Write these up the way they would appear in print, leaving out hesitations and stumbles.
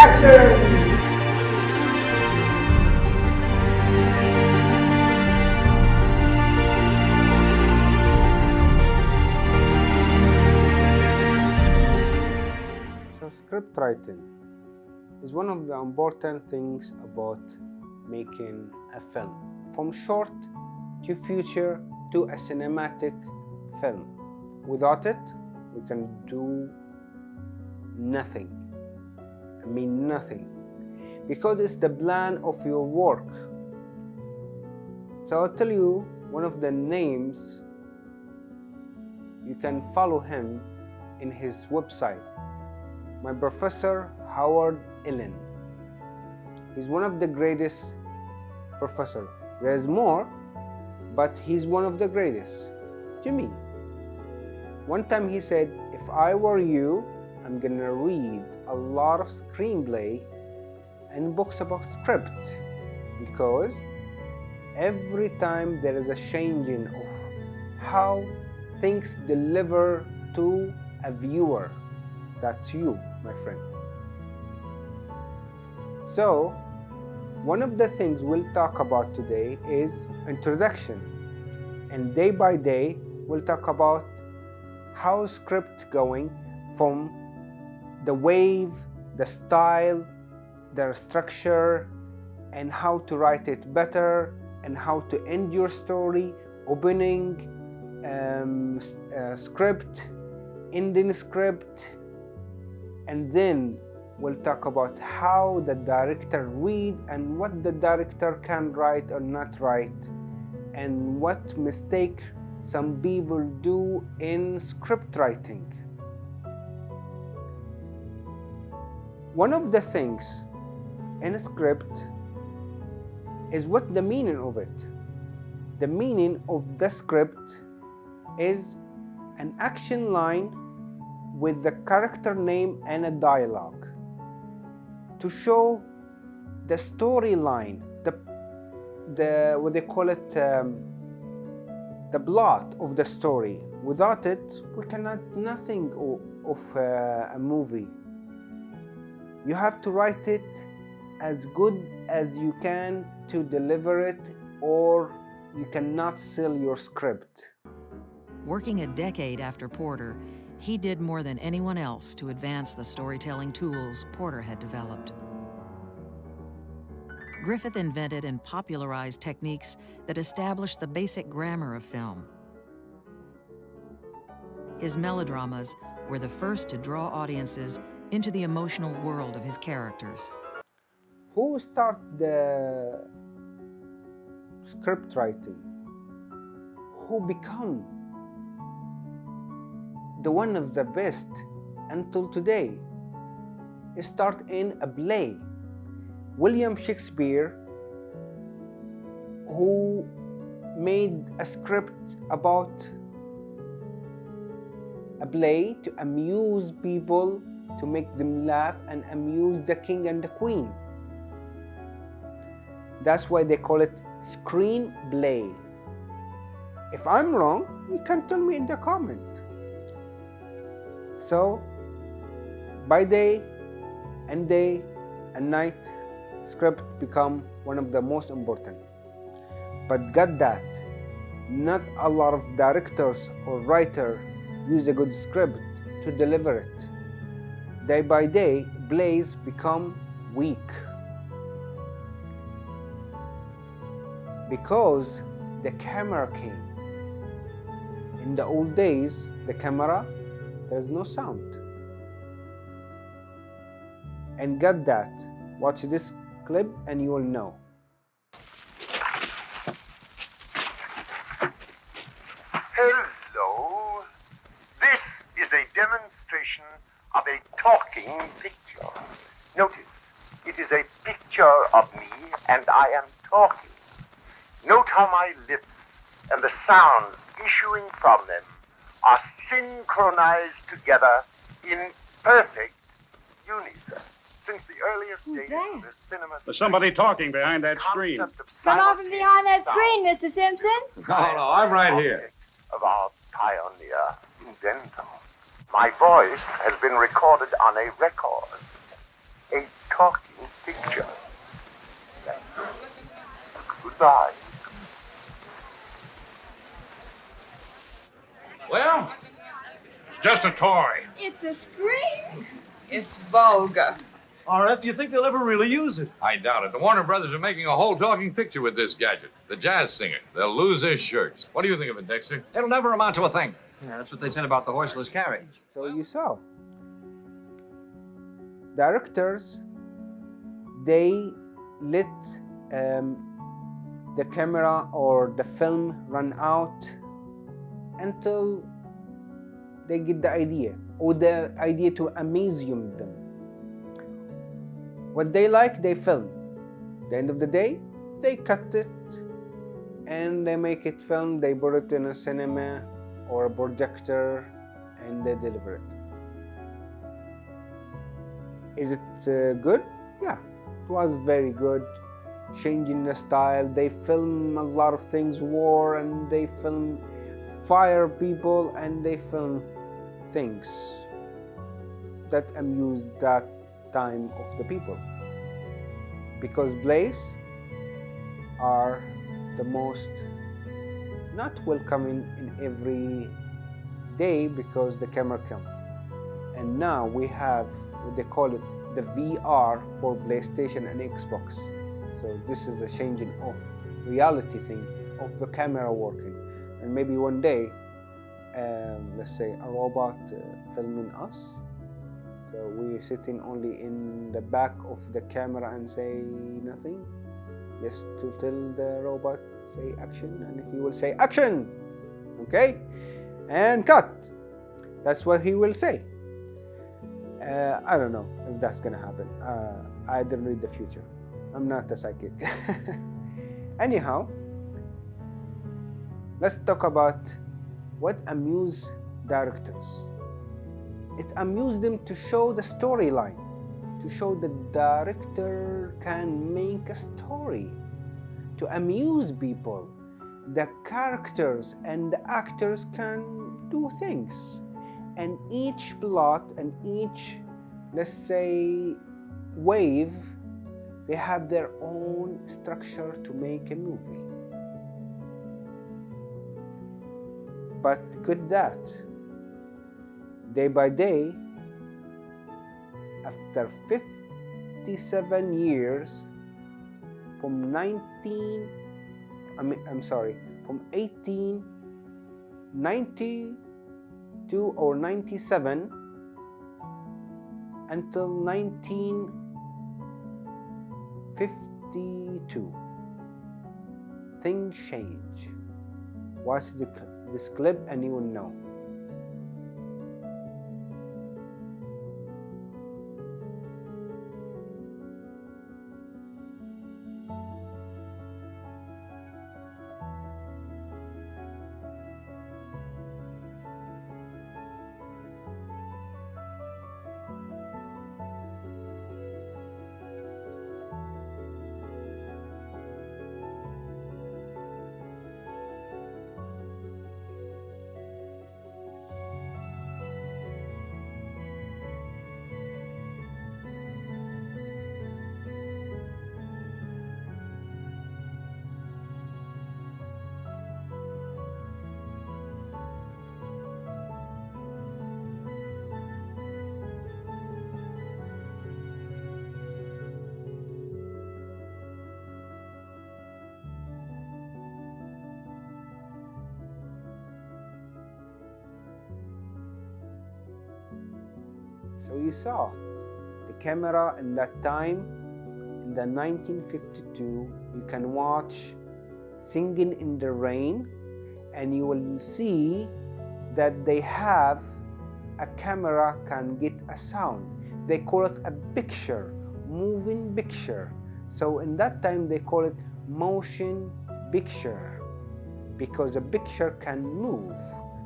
Action! So script writing is one of the important things about making a film. From short to feature to a cinematic film. Without it, we can do nothing. I mean nothing. Because it's the plan of your work. So I'll tell you one of the names. You can follow him in his website. My professor, Howard Allen. He's one of the greatest professors. There's more, but he's one of the greatest to me. One time he said, if I were you, I'm gonna read a lot of screenplay and books about script, because every time there is a changing of how things deliver to a viewer. That's you, my friend. So, one of the things we'll talk about today is introduction. And day by day, we'll talk about how script going from the wave, the style, the structure, and how to write it better, and how to end your story, opening script, ending script, and then we'll talk about how the director read and what the director can write or not write, and what mistake some people do in script writing. One of the things in a script is what the meaning of it. The meaning of the script is an action line with the character name and a dialogue to show the storyline, the what they call it, the plot of the story. Without it, we cannot nothing of a movie. You have to write it as good as you can to deliver it, or you cannot sell your script. Working a decade after Porter, he did more than anyone else to advance the storytelling tools Porter had developed. Griffith invented and popularized techniques that established the basic grammar of film. His melodramas were the first to draw audiences into the emotional world of his characters. Who started the script writing? Who become the one of the best until today? It started in a play. William Shakespeare, who made a script about a play to amuse people, to make them laugh and amuse the king and the queen. That's why they call it screenplay. If I'm wrong, you can tell me in the comment. So, by day and night, script become one of the most important. But got that, not a lot of directors or writers use a good script to deliver it. Day by day, plays become weak. Because the camera came. In the old days, the camera, there's no sound. And got that. Watch this clip and you will know. Hello. This is a demonstration of a talking picture. Notice, it is a picture of me and I am talking. Note how my lips and the sounds issuing from them are synchronized together in perfect unison. Since the earliest days of the cinema... There's somebody talking behind that screen. Come out from behind that screen, Mr. Simpson. No, I'm right here. Of our pioneer inventor. My voice has been recorded on a record. A talking picture. Thank you. Goodbye. Well, it's just a toy. It's a screen. It's vulgar. RF, do you think they'll ever really use it? I doubt it. The Warner Brothers are making a whole talking picture with this gadget. The jazz singer. They'll lose their shirts. What do you think of it, Dexter? It'll never amount to a thing. Yeah, that's what they said about the horseless carriage. So you saw. Directors, they let the camera or the film run out until they get the idea, or the idea to amaze them. What they like, they film. At the end of the day, they cut it and they make it film, they put it in a cinema or a projector and they deliver it. Is it good? Yeah, it was very good. Changing the style, they film a lot of things, war, and they film fire people, and they film things that amuse that time of the people. Because plays are the most not welcoming in every day because the camera comes. And now we have what they call it the VR for PlayStation and Xbox. So this is a changing of reality thing of the camera working. And maybe one day, let's say a robot filming us. So we're sitting only in the back of the camera and say nothing. Just to tell the robot say action and he will say action. Okay? And cut. That's what he will say. I don't know if that's gonna happen. I didn't read the future. I'm not a psychic. Anyhow, let's talk about what amuses directors. It amuses them to show the storyline, to show the director can make a story, to amuse people. The characters and the actors can do things. And each plot and each, let's say, wave, they have their own structure to make a movie. But could that, day by day, after 57 years, from 1892 or 97 until 1952, things change. Watch this clip and you will know. So you saw the camera in that time, in the 1952, you can watch Singing in the Rain, and you will see that they have a camera can get a sound. They call it a picture, moving picture. So in that time they call it motion picture, because a picture can move.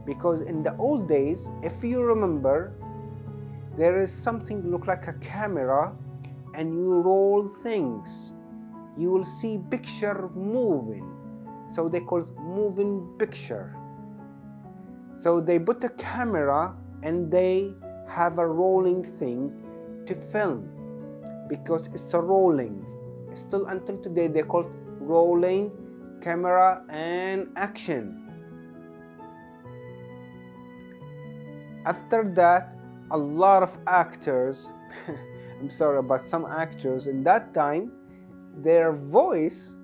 Because in the old days, if you remember, there is something look like a camera and you roll things. You will see picture moving. So they call it moving picture. So they put a camera and they have a rolling thing to film. because it's a rolling. Still until today they call it rolling camera and action. After that, a lot of actors I'm sorry, but some actors in that time, their voice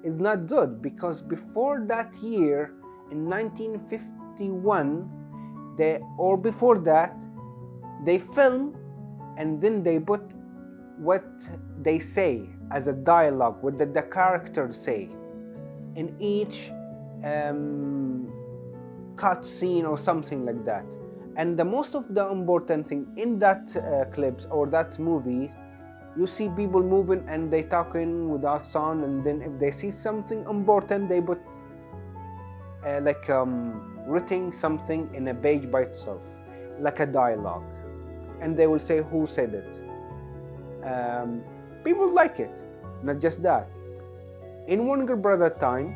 is not good, because before that year, in 1951, or before that, they film and then they put what they say as a dialogue, what the characters say in each cut scene or something like that. And the most of the important thing in that clips or that movie, you see people moving and they talking without sound, and then if they see something important, they put writing something in a page by itself, like a dialogue, and they will say who said it. People like it. Not just that. In Warner Brother time,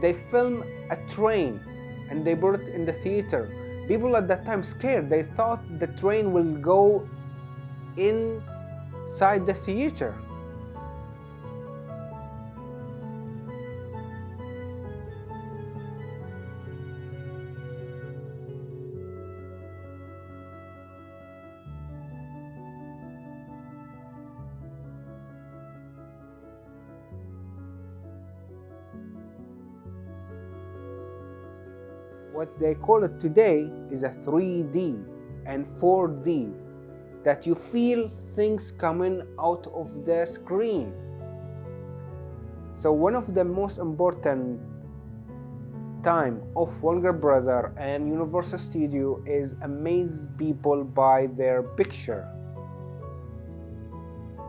they film a train and they brought it in the theater. People at that time scared. They thought the train will go inside the theater. What they call it today is a 3D and 4D, that you feel things coming out of the screen. So one of the most important time of Warner Brother and Universal Studio is amaze people by their picture.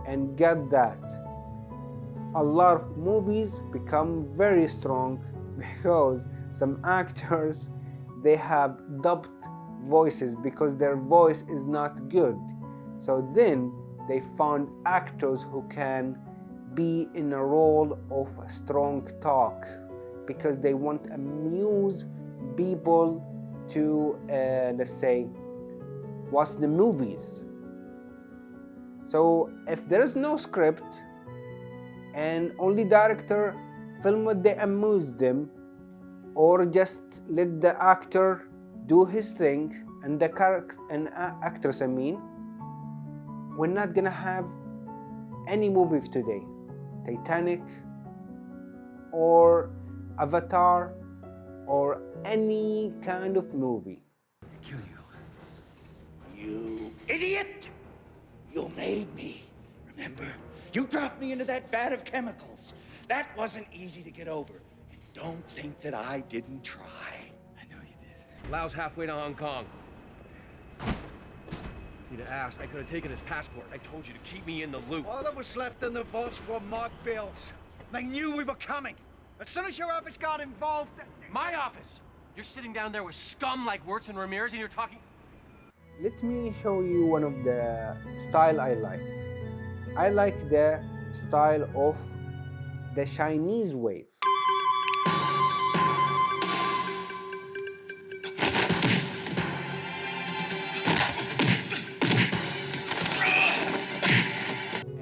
And get that, a lot of movies become very strong because some actors, they have dubbed voices because their voice is not good. So then they found actors who can be in a role of a strong talk, because they want to amuse people to, let's say, watch the movies. So if there is no script and only director film what they amuse them, or just let the actor do his thing and the character and actress, we're not gonna have any movies today. Titanic or Avatar or any kind of movie. Kill you. You idiot! You made me. Remember? You dropped me into that vat of chemicals. That wasn't easy to get over. And don't think that I didn't try. I know you did. Lao's halfway to Hong Kong. If you'd asked, I could have taken his passport. I told you to keep me in the loop. All that was left in the vaults were marked bills. They knew we were coming. As soon as your office got involved... My office? You're sitting down there with scum like Wirtz and Ramirez and you're talking... Let me show you one of the style I like. I like the style of the Chinese wave.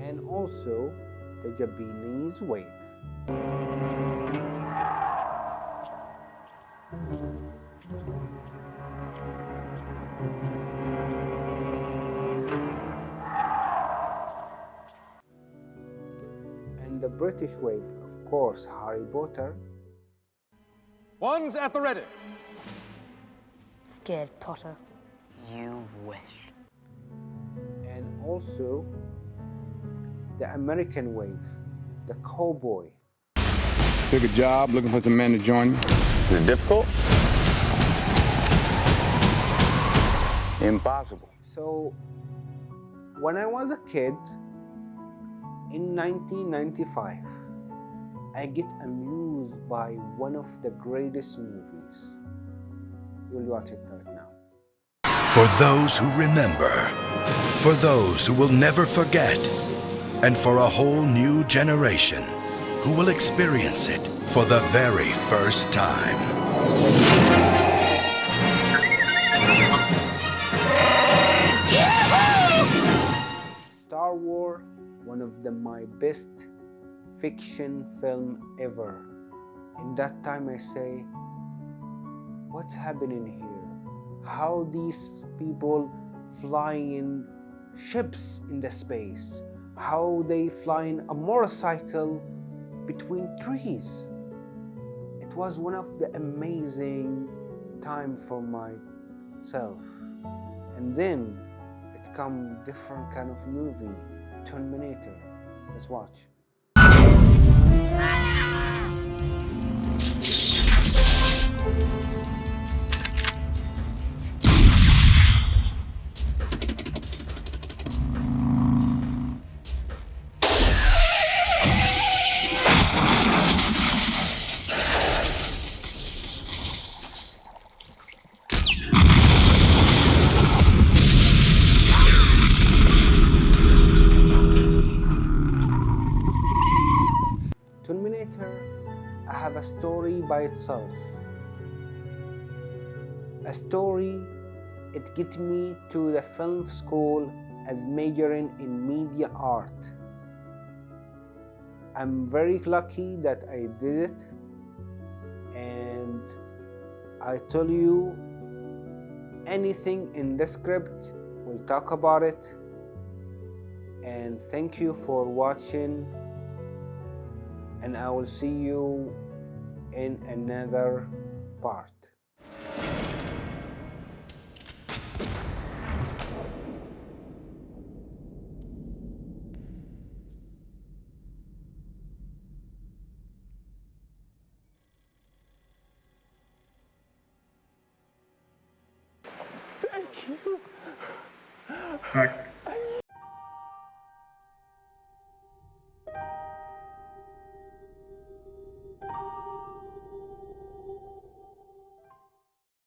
And also the Japanese wave. And the British wave, of course, Harry Potter. One's at the ready. Scared, Potter. You wish. And also the American wave, the cowboy. Took a job looking for some men to join me. Is it difficult? Impossible. So when I was a kid, in 1995, I get amused by one of the greatest movies. You'll watch it right now. For those who remember, for those who will never forget, and for a whole new generation who will experience it for the very first time. my best fiction film ever. In that time I say, what's happening here? How these people flying in ships in the space? How they flying a motorcycle between trees? It was one of the amazing time for myself. And then it come different kind of movie, Terminator. Let's watch. Terminator, I have a story by itself. A story, it get me to the film school as majoring in media art. I'm very lucky that I did it, and I tell you anything in the script, we'll talk about it. And thank you for watching, and I will see you in another part. Thank you.